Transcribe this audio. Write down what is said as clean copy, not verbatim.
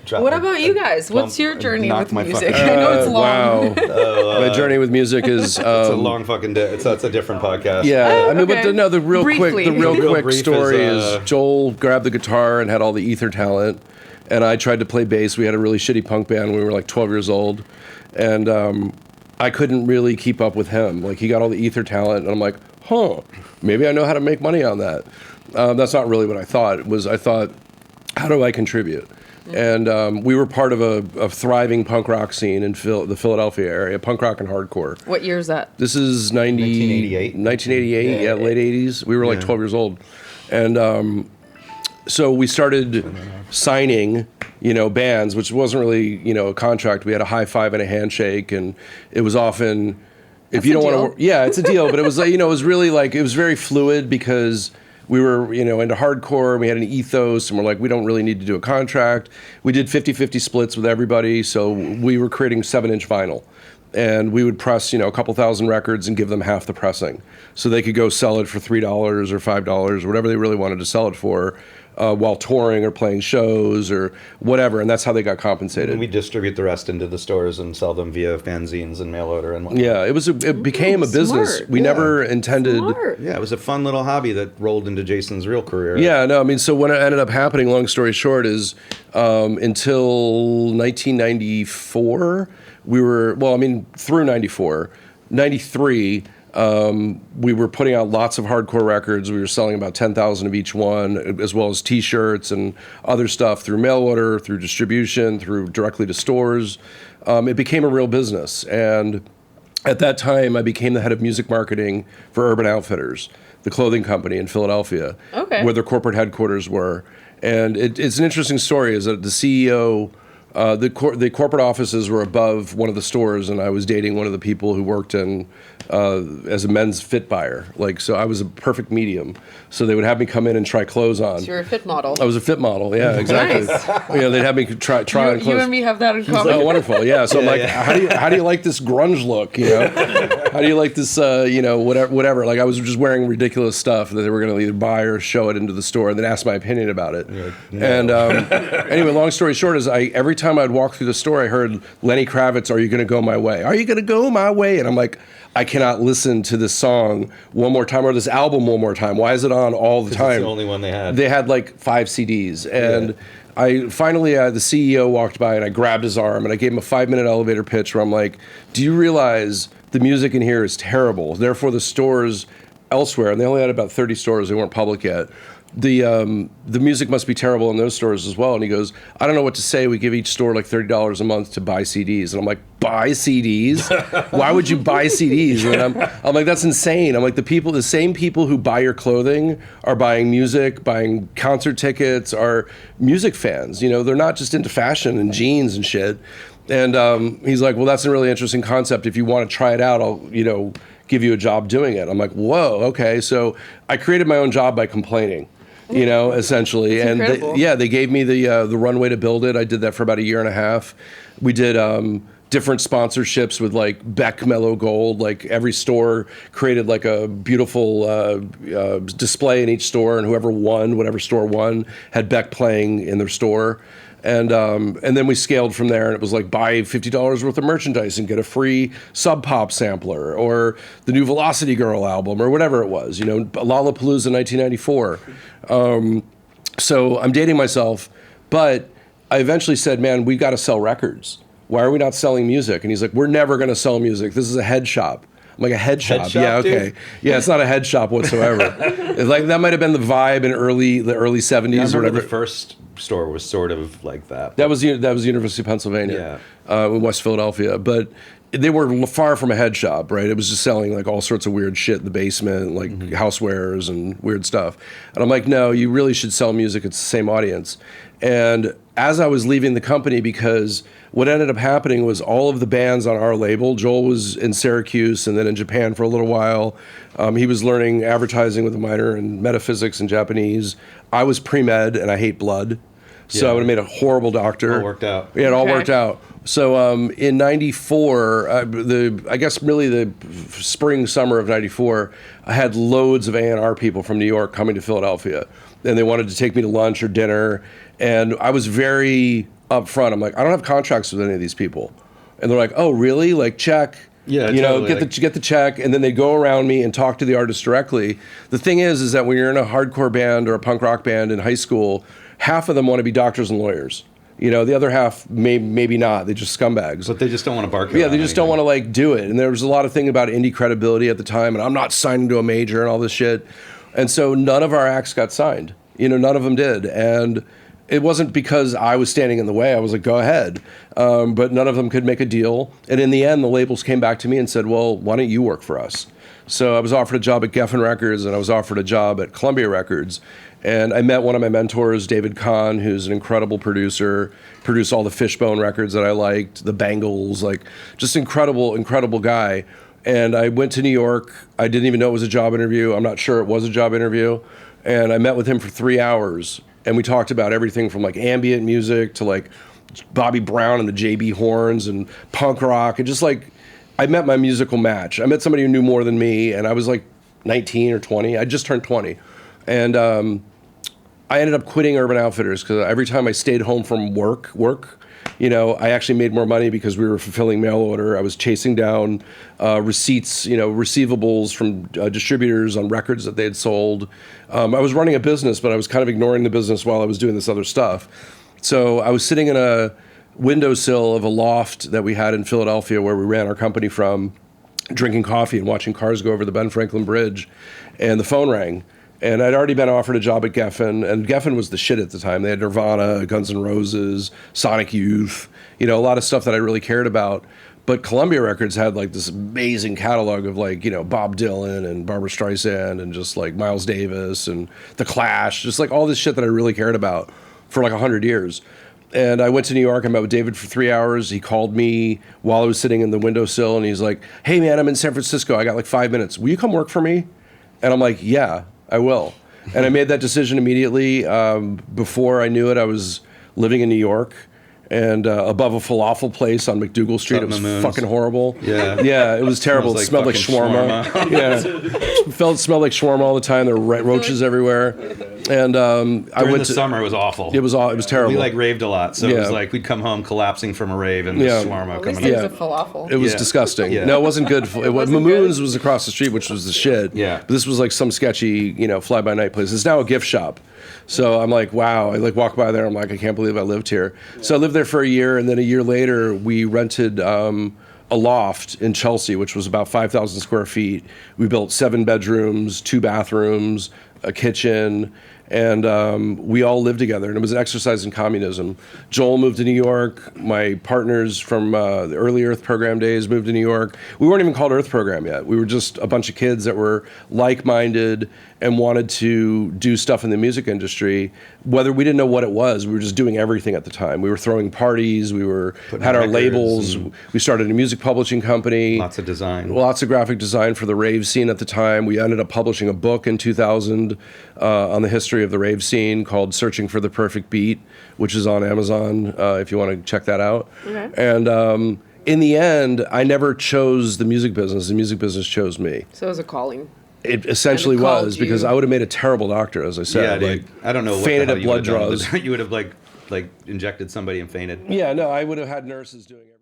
What about you guys? What's your journey with music? I know it's long. Wow. My journey with music is... it's a long fucking day. It's a different podcast. Yeah, I mean, okay. but the real quick story is, is Joel grabbed the guitar and had all the ether talent, and I tried to play bass. We had a really shitty punk band when we were like 12 years old, and I couldn't really keep up with him. Like, he got all the ether talent, and I'm like, maybe I know how to make money on that. That's not really what I thought. I thought, how do I contribute? And we were part of a thriving punk rock scene in the Philadelphia area, punk rock and hardcore. What year is that? This is 1988. 1988, yeah, late 80s. We were like 12 years old. And so we started signing, bands, which wasn't really, a contract. We had a high five and a handshake, and it was often, if you don't want to, yeah, it's a deal. But it was, it was really like, it was very fluid because we were, into hardcore, and we had an ethos, and we're like, we don't really need to do a contract. We did 50-50 splits with everybody, so we were creating 7-inch vinyl. And we would press, a couple thousand records and give them half the pressing. So they could go sell it for $3 or $5 or whatever they really wanted to sell it for, while touring or playing shows or whatever, and that's how they got compensated. And we distribute the rest into the stores and sell them via fanzines and mail order and whatnot. Yeah, it became a business. We never intended... Smart. Yeah, it was a fun little hobby that rolled into Jason's real career. Yeah, no, I mean, so what ended up happening, long story short, is until 1994, through 94, 93... we were putting out lots of hardcore records. We were selling about 10,000 of each one, as well as T-shirts and other stuff through mail order, through distribution, through directly to stores. It became a real business. And at that time, I became the head of music marketing for Urban Outfitters, the clothing company in Philadelphia, where their corporate headquarters were. And it's an interesting story, is that the CEO... the corporate offices were above one of the stores, and I was dating one of the people who worked in as a men's fit buyer. So I was a perfect medium. So they would have me come in and try clothes on. So you're a fit model. I was a fit model, yeah, exactly. Nice. They'd have me try on clothes. You and me have that in common. Oh, wonderful, yeah. So I'm like, how do you like this grunge look? How do you like this? Whatever. Like, I was just wearing ridiculous stuff that they were going to either buy or show it into the store, and then ask my opinion about it. No. And anyway, long story short is every time I'd walk through the store, I heard Lenny Kravitz, "Are you going to go my way? Are you going to go my way?" And I'm like, I cannot listen to this song one more time or this album one more time. Why is it on all the time? It's the only one they had. They had like 5 CDs. And I finally, the CEO walked by and I grabbed his arm and I gave him a 5-minute elevator pitch where I'm like, do you realize the music in here is terrible? Therefore, the stores elsewhere, and they only had about 30 stores, they weren't public yet, the music must be terrible in those stores as well. And he goes, I don't know what to say. We give each store like $30 a month to buy CDs. And I'm like, buy CDs? Why would you buy CDs? And I'm like, that's insane. I'm like, the same people who buy your clothing are buying music, buying concert tickets, are music fans. They're not just into fashion and jeans and shit. And he's like, well, that's a really interesting concept. If you want to try it out, I'll, give you a job doing it. I'm like, whoa, okay. So I created my own job by complaining. Essentially. That's and they gave me the runway to build it. I did that for about a year and a half. We did different sponsorships with like Beck Mellow Gold. Like every store created like a beautiful display in each store, and whatever store won, had Beck playing in their store. And then we scaled from there, and it was like buy $50 worth of merchandise and get a free Sub Pop sampler, or the new Velocity Girl album, or whatever it was. Lollapalooza 1994. So I'm dating myself, but I eventually said, man, we got to sell records. Why are we not selling music? And he's like, we're never going to sell music. This is a head shop. I'm like, a head shop? Yeah, okay. Dude? Yeah, it's not a head shop whatsoever. It's like, that might have been the vibe in the early 70s or whatever. The first store was sort of like that. That was University of Pennsylvania, in West Philadelphia. But they were far from a head shop, right? It was just selling like all sorts of weird shit in the basement, like housewares and weird stuff. And I'm like, no, you really should sell music. It's the same audience. And as I was leaving the company, because what ended up happening was all of the bands on our label, Joel was in Syracuse and then in Japan for a little while. He was learning advertising with a minor in metaphysics and Japanese. I was pre-med and I hate blood. So I would have made a horrible doctor. All worked out. Yeah, it all worked out. So in 94, I guess really the spring, summer of 94, I had loads of A&R people from New York coming to Philadelphia. And they wanted to take me to lunch or dinner. And I was very up front. I'm like, I don't have contracts with any of these people. And they're like, oh, really? Like, check. Yeah, you know, totally. get the check, and then they go around me and talk to the artist directly. The thing is that when you're in a hardcore band or a punk rock band in high school, half of them want to be doctors and lawyers. You know, the other half maybe not. They're just scumbags. But they just don't want to bark. Yeah, they just don't want to like do it. And there was a lot of thing about indie credibility at the time, and I'm not signing to a major and all this shit. And so none of our acts got signed. You know, none of them did. And it wasn't because I was standing in the way. I was like, go ahead. But none of them could make a deal. And in the end, the labels came back to me and said, well, why don't you work for us? So I was offered a job at Geffen Records, and I was offered a job at Columbia Records. And I met one of my mentors, David Kahn, who's an incredible producer, produced all the Fishbone records that I liked, the Bangles, like just incredible, incredible guy. And I went to New York. I didn't even know it was a job interview. I'm not sure it was a job interview. And I met with him for 3 hours. And we talked about everything from like ambient music to like Bobby Brown and the JB Horns and punk rock. And just like, I met my musical match. I met somebody who knew more than me, and I was like 19 or 20. I just turned 20. And I ended up quitting Urban Outfitters because every time I stayed home from work, you know, I actually made more money because we were fulfilling mail order. I was chasing down receipts, you know, receivables from distributors on records that they had sold. I was running a business, but I was kind of ignoring the business while I was doing this other stuff. So I was sitting in a windowsill of a loft that we had in Philadelphia where we ran our company from, drinking coffee and watching cars go over the Ben Franklin Bridge, and the phone rang. And I'd already been offered a job at Geffen, and Geffen was the shit at the time. They had Nirvana, Guns N' Roses, Sonic Youth, you know, a lot of stuff that I really cared about. But Columbia Records had like this amazing catalog of like, you know, Bob Dylan and Barbra Streisand and just like Miles Davis and The Clash, just like all this shit that I really cared about for like 100 years. And I went to New York. I met with David for 3 hours. He called me while I was sitting in the windowsill, and he's like, hey, man, I'm in San Francisco. I got like 5 minutes. Will you come work for me? And I'm like, yeah, I will. And I made that decision immediately. Before I knew it, I was living in New York and above a falafel place on McDougal Street. It was fucking horrible. Yeah. Yeah, it was terrible. It smelled like shawarma. Yeah. Smelled like shawarma all the time. There were roaches everywhere. And I went to summer. It was awful. It was terrible. We like raved a lot, so it was like we'd come home collapsing from a rave and shawarma coming up. It was a falafel. It was disgusting. Yeah. No, it wasn't good. Mamoon's was across the street, which was the shit. Yeah. But this was like some sketchy, you know, fly-by-night place. It's now a gift shop. So I'm like, wow. I like walk by there. I'm like, I can't believe I lived here. Yeah. So I lived there for a year, and then a year later, we rented a loft in Chelsea, which was about 5,000 square feet. We built 7 bedrooms, 2 bathrooms, a kitchen, and we all lived together, and it was an exercise in communism. Joel moved to New York. My partners from the early Earth Program days moved to New York. We weren't even called Earth Program yet. We were just a bunch of kids that were like-minded and wanted to do stuff in the music industry. Whether we didn't know what it was, we were just doing everything at the time. We were throwing parties. We had our labels. We started a music publishing company. Lots of design. Lots of graphic design for the rave scene at the time. We ended up publishing a book in 2000 on the history of the rave scene called Searching for the Perfect Beat, which is on Amazon if you want to check that out. Okay. And in the end, I never chose the music business. The music business chose me. So it was a calling. It essentially was, because I would have made a terrible doctor, as I said. Yeah, dude. I don't know what fainted the hell at blood draws. You would have like injected somebody and fainted. Yeah, no, I would have had nurses doing it.